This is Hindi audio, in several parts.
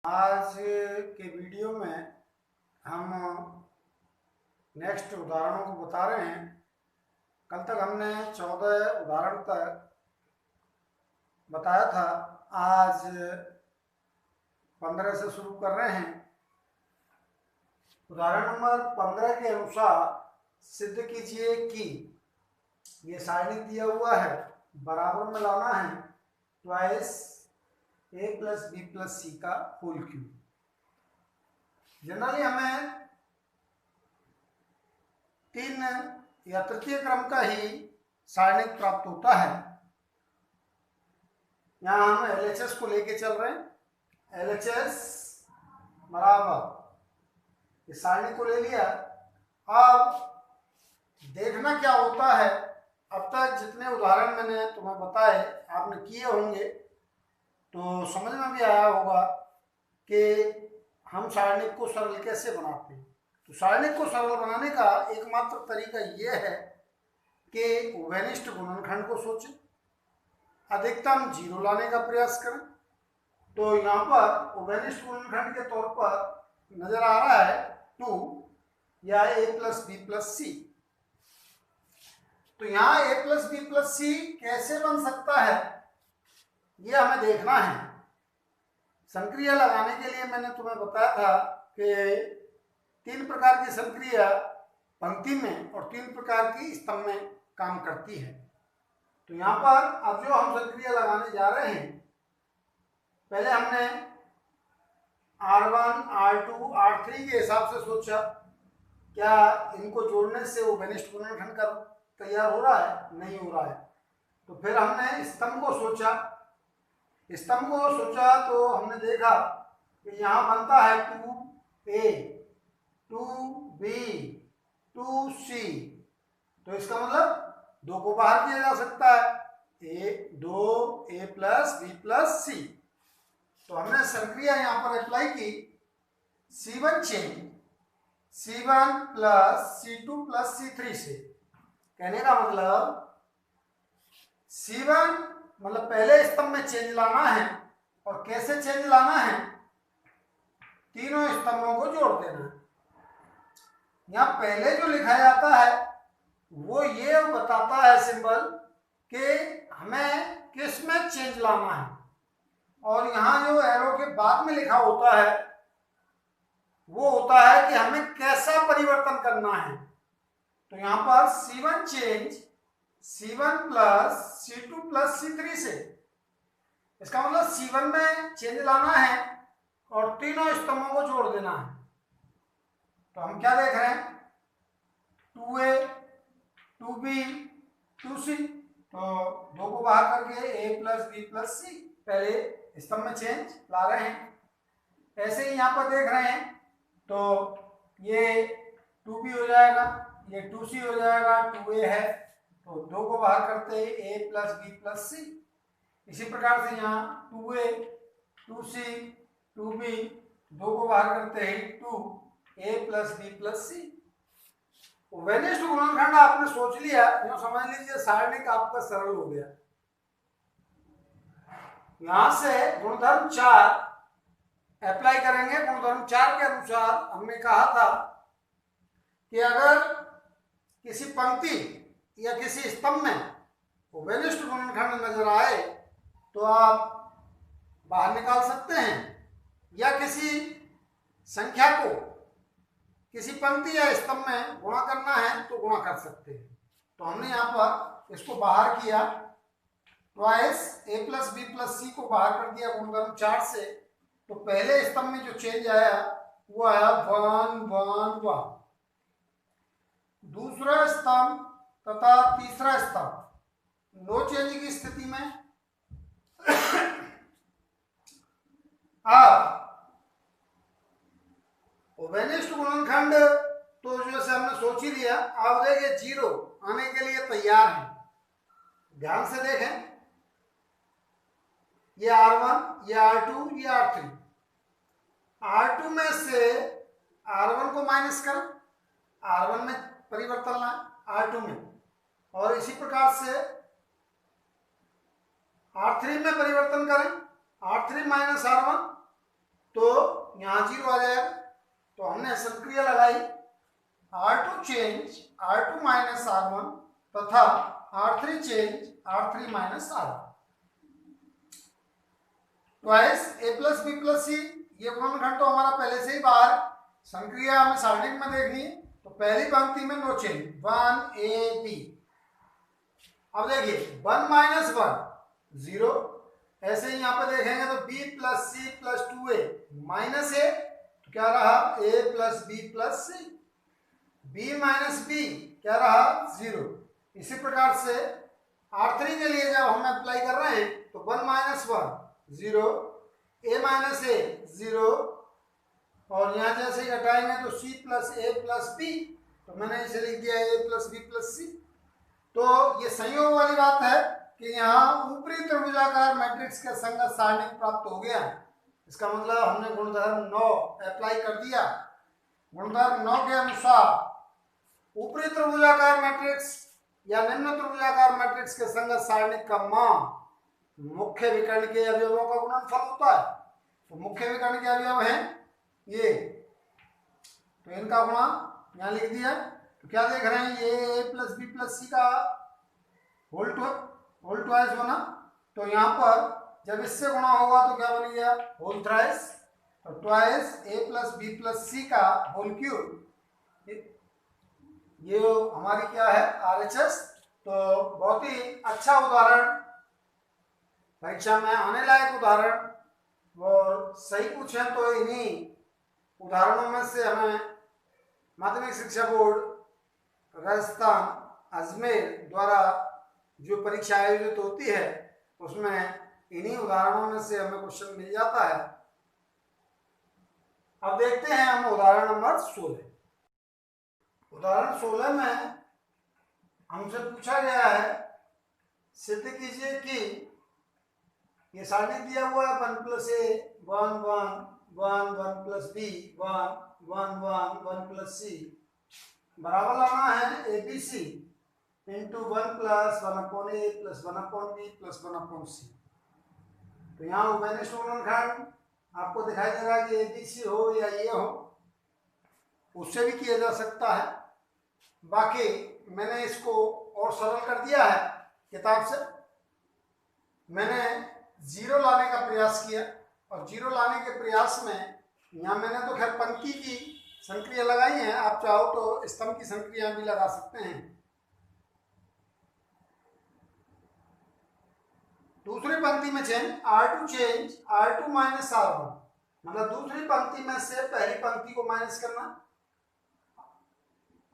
आज के वीडियो में हम नेक्स्ट उदाहरणों को बता रहे हैं। कल तक हमने 14 उदाहरण तक बताया था। आज 15 से शुरू कर रहे हैं। उदाहरण नंबर 15 के अनुसार सिद्ध कीजिए कि ये सारणी दिया हुआ है, बराबर में लाना है twice a plus B plus C का होल क्यूब। जनरली हमें 3 या तृतीय क्रम का ही सारणिक प्राप्त होता है। यहाँ हम LHS को लेके चल रहे हैं। LHS बराबर इस सारणी को ले लिया। अब देखना क्या होता है। अब तक जितने उदाहरण मैंने तुम्हें बताए आपने किए होंगे तो समझ में भी आया होगा कि हम सारणिक को सरल कैसे बनाते हैं। तो सारणिक को सरल बनाने का एकमात्र तरीका यह है कि उभयनिष्ठ गुणनखंड को सोचें, अधिकतम 0 लाने का प्रयास करें। तो यहाँ पर उभयनिष्ठ गुणनखंड के तौर पर नजर आ रहा है 2 या a प्लस बी प्लस सी। तो यहाँ a प्लस बी प्लस सी कैसे बन सकता है ये हमें देखना है। संक्रिया लगाने के लिए मैंने तुम्हें बताया था कि 3 प्रकार की संक्रिया पंक्ति में और 3 प्रकार की स्तंभ में काम करती है। तो यहाँ पर अब जो हम संक्रिया लगाने जा रहे हैं, पहले हमने R1, R2, R3 के हिसाब से सोचा क्या इनको जोड़ने से वो उभयनिष्ठ गुणनखंड का तैयार हो रहा है, नहीं हो रहा है। तो फिर हमने स्तंभ को सोचा। तो हमने देखा कि यहाँ बनता है 2A, 2B, 2C। तो इसका मतलब 2 को बाहर किया जा सकता है, 2A प्लस बी प्लस सी। तो हमने संक्रिया यहाँ पर अप्लाई की। C1 change C1 plus C2 plus C3 से। कहने का मतलब C1 मतलब पहले स्तंभ में चेंज लाना है। और कैसे चेंज लाना है, तीनों स्तंभों को जोड़ देना है। यहाँ पहले जो लिखा जाता है वो ये बताता है सिंबल कि हमें किस में चेंज लाना है। और यहाँ जो एरो के बाद में लिखा होता है वो होता है कि हमें कैसा परिवर्तन करना है। तो यहाँ पर C1 change C1 plus C2 plus C3 से। इसका मतलब C1 में चेंज लाना है और तीनों स्तंभों को जोड़ देना है। तो हम क्या देख रहे हैं, 2A, 2B, 2C। तो 2 को बाहर करके A प्लस बी प्लस सी, पहले स्तंभ में चेंज ला रहे हैं। ऐसे ही यहाँ पर देख रहे हैं तो ये 2B हो जाएगा, ये 2C हो जाएगा, 2A है तो 2 को बाहर करते हैं A प्लस बी प्लस सी। इसी प्रकार से यहाँ 2A, 2C, 2B, 2 को बाहर करते हैं 2A प्लस बी प्लस सी। उभयनिष्ठ गुणनखंड आपने सोच लिया, यह समझ लीजिए सारणिक आपका सरल हो गया। यहां से गुणधर्म 4 अप्लाई करेंगे। गुणधर्म 4 के अनुसार हमने कहा था कि अगर किसी पंक्ति या किसी स्तंभ में उभयनिष्ठ गुणनखंड नजर आए तो आप बाहर निकाल सकते हैं, या किसी संख्या को किसी पंक्ति या स्तंभ में गुणा करना है तो गुणा कर सकते हैं। तो हमने यहाँ पर इसको बाहर किया, twice a plus B plus C को बाहर कर दिया गुणधर्म 4 से। तो पहले स्तंभ में जो चेंज आया वो आया 1 1 1। दूसरा स्तंभ तथा तीसरा स्तंभ नो चेंज की स्थिति में अब उभयनिष्ठ गुणनखंड तो जैसे हमने सोच ही लिया। अब देखिए 0 आने के लिए तैयार है। ध्यान से देखें, ये R1, ये R2, ये R3। R2 में से R1 को माइनस करें, R1 में परिवर्तन लाएं R2 में, और इसी प्रकार से R3 में परिवर्तन करें, R3 माइनस R1 तो R3 माइनस R1 ट्वाइस ए प्लस बी प्लस सी। ये गुणनखंड तो हमारा पहले से ही बाहर, संक्रिया हमें सारणिक में देखनी है, तो पहली पंक्ति में नो चेंज 1ab। अब देखिए 1 माइनस 1 0, ऐसे ही यहाँ पे देखेंगे तो b plus C plus 2a minus A, तो क्या रहा a plus B plus C, b minus B क्या रहा 0। इसी प्रकार से R3 के लिए जब हम अप्लाई कर रहे हैं तो 1 माइनस 1 0, a माइनस ए 0, और यहाँ जैसे ही घटाएंगे तो c प्लस ए प्लस बी, तो मैंने इसे लिख दिया a प्लस बी प्लस सी। तो ये संयोग वाली बात है कि यहाँ ऊपरी त्रिभुजाकार मैट्रिक्स का संगत सारणिक प्राप्त हो गया। इसका मतलब हमने गुणधर्म 9 अप्लाई कर दिया। गुणधर्म 9 के अनुसार ऊपरी त्रिभुजाकार मैट्रिक्स या निम्न त्रिभुजाकार मैट्रिक्स के संगत सारणिक का मान मुख्य विकर्ण के अवयवों का गुणनफल होता है। तो मुख्य विकर्ण के अवयव हैं ये, तो इनका गुणा यहाँ लिख दिया। तो क्या देख रहे हैं, ये a plus B plus C का होल ट्वाइस बना, तो यहाँ पर जब इससे गुणा होगा तो क्या बन गया होल थ्राइस, तो twice a plus B plus C का होल क्यूब। ये हमारी क्या है RHS। तो बहुत ही अच्छा उदाहरण, परीक्षा में आने लायक उदाहरण, और सही पूछें तो इन्हीं उदाहरणों में से हमें माध्यमिक शिक्षा बोर्ड राजस्थान अजमेर द्वारा जो परीक्षा आयोजित होती है उसमें इन्हीं उदाहरणों में से हमें क्वेश्चन मिल जाता है। अब देखते हैं हम उदाहरण नंबर 16। उदाहरण 16 में हमसे पूछा गया है, सिद्ध कीजिए कि ये सारणी दिया हुआ है 1 plus A 1 1 1 1 plus B 1 1 1 1 plus C बराबर लाना है ABC into 1 plus 1 upon A plus 1 upon B plus 1 upon C. तो यहाँ उभयनिष्ठ गुणनखंड आपको दिखाई दे रहा है कि ABC हो या ये हो, उससे भी किया जा सकता है। बाकी मैंने इसको और सरल कर दिया है किताब से। मैंने जीरो लाने का प्रयास किया, और जीरो लाने के प्रयास में यहाँ मैंने तो खैर पंक्ति की संक्रिया लगाई है, आप चाहो तो स्तंभ की संक्रिया भी लगा सकते हैं। दूसरी पंक्ति में change R2 change R2 minus R1, मतलब दूसरी पंक्ति में से पहली पंक्ति को माइनस करना।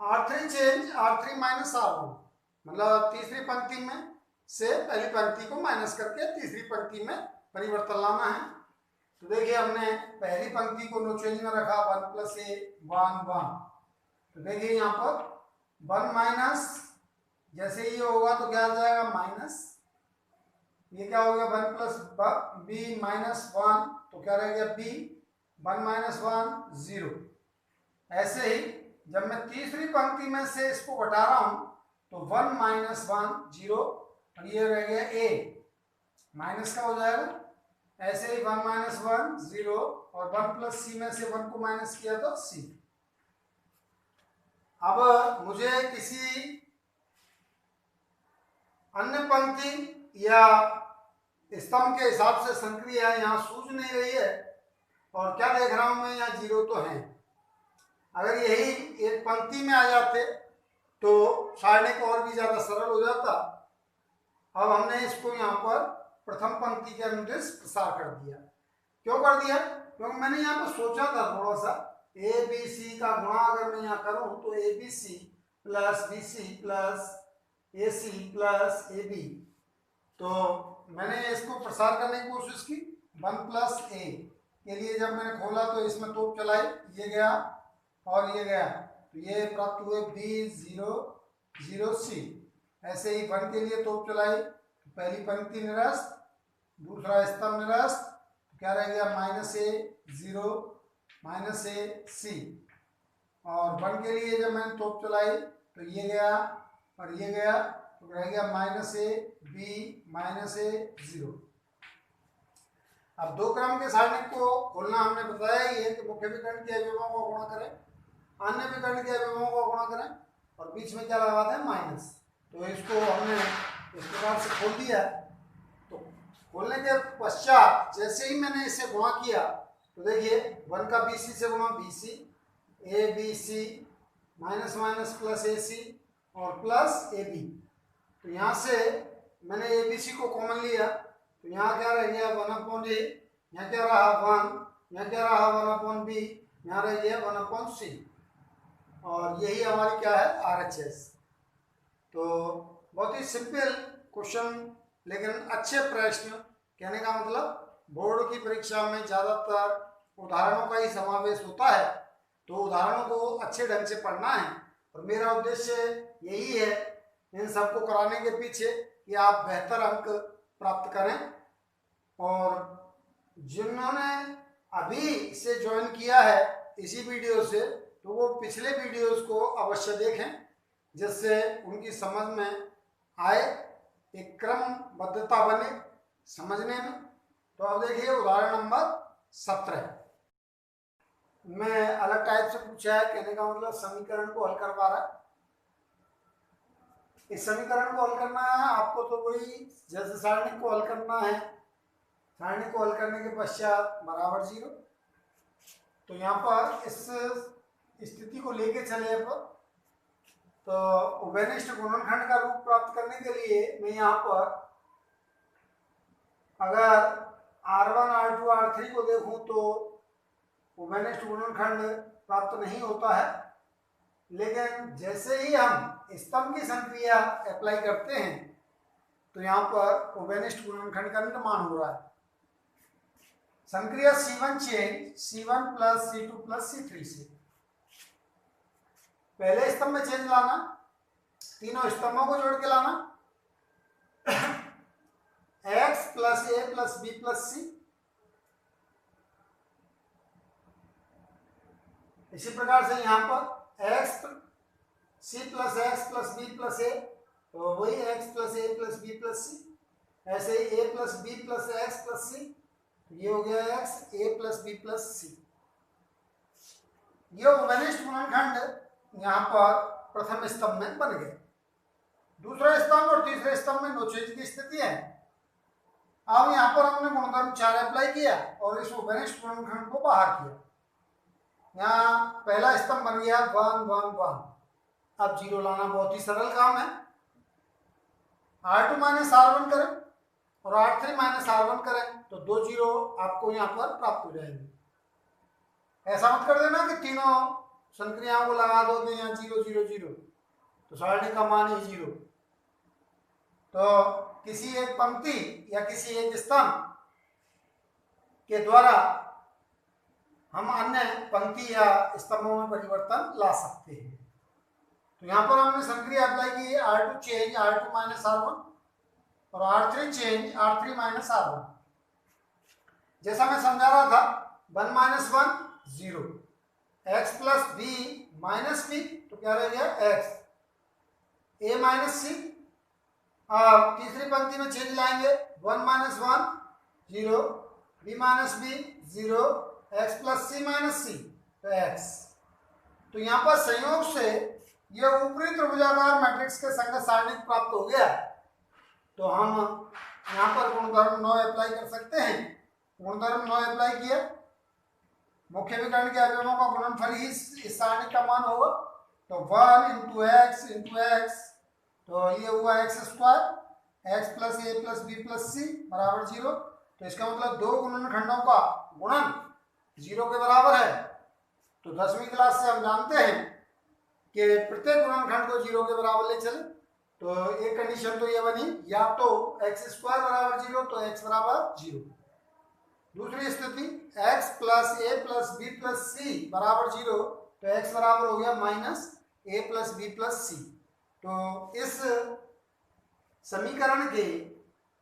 R3 change R3 minus R1, मतलब तीसरी पंक्ति में से पहली पंक्ति को माइनस करके तीसरी पंक्ति में परिवर्तन लाना है। तो देखिए हमने पहली पंक्ति को नो चेंज में रखा 1 प्लस ए 1 1। तो देखिए यहाँ पर 1 माइनस, जैसे ये होगा तो क्या आ जाएगा माइनस, ये क्या हो गया 1 प्लस बी माइनस 1, तो क्या रह गया बी 1 माइनस 1 0। ऐसे ही जब मैं तीसरी पंक्ति में से इसको घटा रहा हूं तो 1 माइनस 1 0, और ये रह गया ए माइनस का हो जाएगा। ऐसे ही 1 माइनस 1 0, और 1 प्लस सी में से 1 को माइनस किया तो सी। अब मुझे किसी अन्य पंक्ति या स्तंभ के हिसाब से संक्रिया यहाँ सूझ नहीं रही है, और क्या देख रहा हूं मैं यहाँ जीरो तो है। अगर यही एक पंक्ति में आ जाते तो सारणी को और भी ज्यादा सरल हो जाता। अब हमने इसको यहाँ पर प्रथम पंक्ति के अनुदेश प्रसार कर दिया। क्यों कर दिया? क्योंकि मैंने यहाँ पर सोचा था थोड़ा सा ABC का गुणा अगर मैं यहाँ करूं तो ABC plus BC plus AC plus AB, तो मैंने इसको प्रसार करने की कोशिश की। 1 प्लस A के लिए जब मैंने खोला तो इसमें तोप चलाई, ये गया और ये गया, तो ये प्राप्त हुए B 0 0 C। ऐसे ही 1 के लिए तोप चलाई, पहली पंक्ति निरस्त, दूसरा स्तंभ निरस्त, तो क्या रह गया माइनस ए 0 माइनस ए सी। और 1 के लिए जब मैंने तोप चलाई तो ये गया और ये गया, तो रह गया माइनस ए बी माइनस ए 0। अब दो क्रम के सारणिक को खोलना हमने बताया ही है कि मुख्य विकर्ण के अवयवों को गुणा करें, अन्य विकर्ण के अवयवों को गुणा करें, और बीच में क्या लगा दें माइनस। तो इसको हमने इस प्रकार से खोल दिया। तो खोलने के पश्चात जैसे ही मैंने इसे गुणा किया तो देखिए 1 का BC से गुणा BC, ABC minus minus plus AC और प्लस AB। तो यहाँ से मैंने ABC को कॉमन लिया तो यहाँ क्या रह गया 1/A, यहाँ क्या रहा 1, यहाँ क्या रहा 1/B, यहाँ रह गया 1/C और यही हमारी क्या है RHS। तो बहुत ही सिंपल क्वेश्चन लेकिन अच्छे प्रश्न। कहने का मतलब बोर्ड की परीक्षा में ज़्यादातर उदाहरणों का ही समावेश होता है, तो उदाहरणों को अच्छे ढंग से पढ़ना है और मेरा उद्देश्य यही है इन सबको कराने के पीछे कि आप बेहतर अंक प्राप्त करें। और जिन्होंने अभी इसे ज्वाइन किया है इसी वीडियो से, तो वो पिछले वीडियोस को अवश्य देखें जिससे उनकी समझ में आए, एक क्रमबद्धता बने समझने में। तो अब देखिए उदाहरण नंबर 17 में अलग टाइप से पूछा है। कहने का मतलब समीकरण को हल करवा रहा है। इस समीकरण को हल करना है आपको, तो वही जैसे सारणी को हल करना है। सारणी को हल करने के पश्चात बराबर 0। तो यहाँ पर इस स्थिति को लेके चले अपन, तो उभयनिष्ठ गुणनखंड का रूप प्राप्त करने के लिए मैं यहाँ पर अगर R1 R2 R3 को देखूं तो उभयनिष्ठ गुणनखंड प्राप्त नहीं होता है। लेकिन जैसे ही हम स्तंभ की संक्रिया अप्लाई करते हैं तो यहाँ पर उभयनिष्ठ गुणनखंड का निर्माण हो रहा है। संक्रिया C1 change C1 plus C2 plus C3 से पहले स्तंभ में चेंज लाना, तीनों स्तंभों को जोड़ के लाना x plus A plus B plus C। इसी प्रकार से यहाँ पर x C plus x plus B plus A, तो वही x plus A plus B plus C। ऐसे ही A plus B plus x plus C, ये हो गया x A plus B plus C। ये उभयनिष्ठ गुणनखंड यहाँ पर प्रथम स्तंभ में बन गए। दूसरा स्तंभ और तीसरे स्तंभ में नो चेंज की स्थिति है। अब यहाँ पर हमने गुणधर्म 4 अप्लाई किया और इस उभयनिष्ठ गुणनखंड को बाहर किया। यहाँ पहला स्तंभ बन गया 1 1 1। अब 0 लाना बहुत ही सरल काम है। R2 माइनस R1 करें और R3 माइनस R1 करें तो 2 0 आपको यहाँ पर प्राप्त हो जाएंगे। ऐसा मत कर देना कि तीनों संक्रियाओं को लगा दो कि यहाँ 0 0 0, तो सारणी का मान ही 0। तो किसी एक पंक्ति या किसी एक स्तंभ के द्वारा हम अन्य पंक्ति या स्तंभों में परिवर्तन ला सकते हैं। तो यहाँ पर हमने संक्रिया अप्लाई की है R2 change R2 minus R1 और R3 change R3 minus R1। जैसा मैं समझा रहा था 1 minus 1 0, x plus b minus b, तो क्या रह गया x, a माइनस c। अब तीसरी पंक्ति में चेंज लाएंगे 1 minus 1 0, b minus b 0, x plus c minus c, तो x। तो यहाँ पर संयोग से यह ऊपरी त्रिभुजाकार मैट्रिक्स के संगत सारणी प्राप्त हो गया। तो हम यहाँ पर गुणधर्म 9 अप्लाई कर सकते हैं। गुणधर्म 9 अप्लाई किया, मुख्य विकर्ण के अवयवों का गुणनफल ही इस सारणी का मान होगा। तो 1 इंटू एक्स, तो ये हुआ x square, x plus a plus b plus c बराबर 0। तो इसका मतलब दो गुणनखंडों का गुणन 0 के बराबर है। तो 10वीं क्लास से हम जानते हैं कि प्रत्येक गुणनखंड को 0 के बराबर ले चले। तो एक कंडीशन तो ये बनी, या तो x स्क्वायर बराबर 0 तो x बराबर 0। दूसरी स्थिति x plus a plus b plus c बराबर 0, तो x बराबर हो गया minus a plus b plus c। तो इस समीकरण के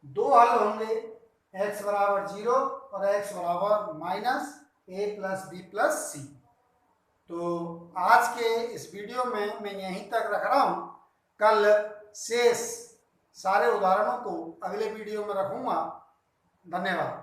दो हल होंगे, x बराबर 0 और x बराबर minus a plus b plus c। तो आज के इस वीडियो में मैं यहीं तक रख रहा हूँ। कल शेष सारे उदाहरणों को अगले वीडियो में रखूँगा। धन्यवाद।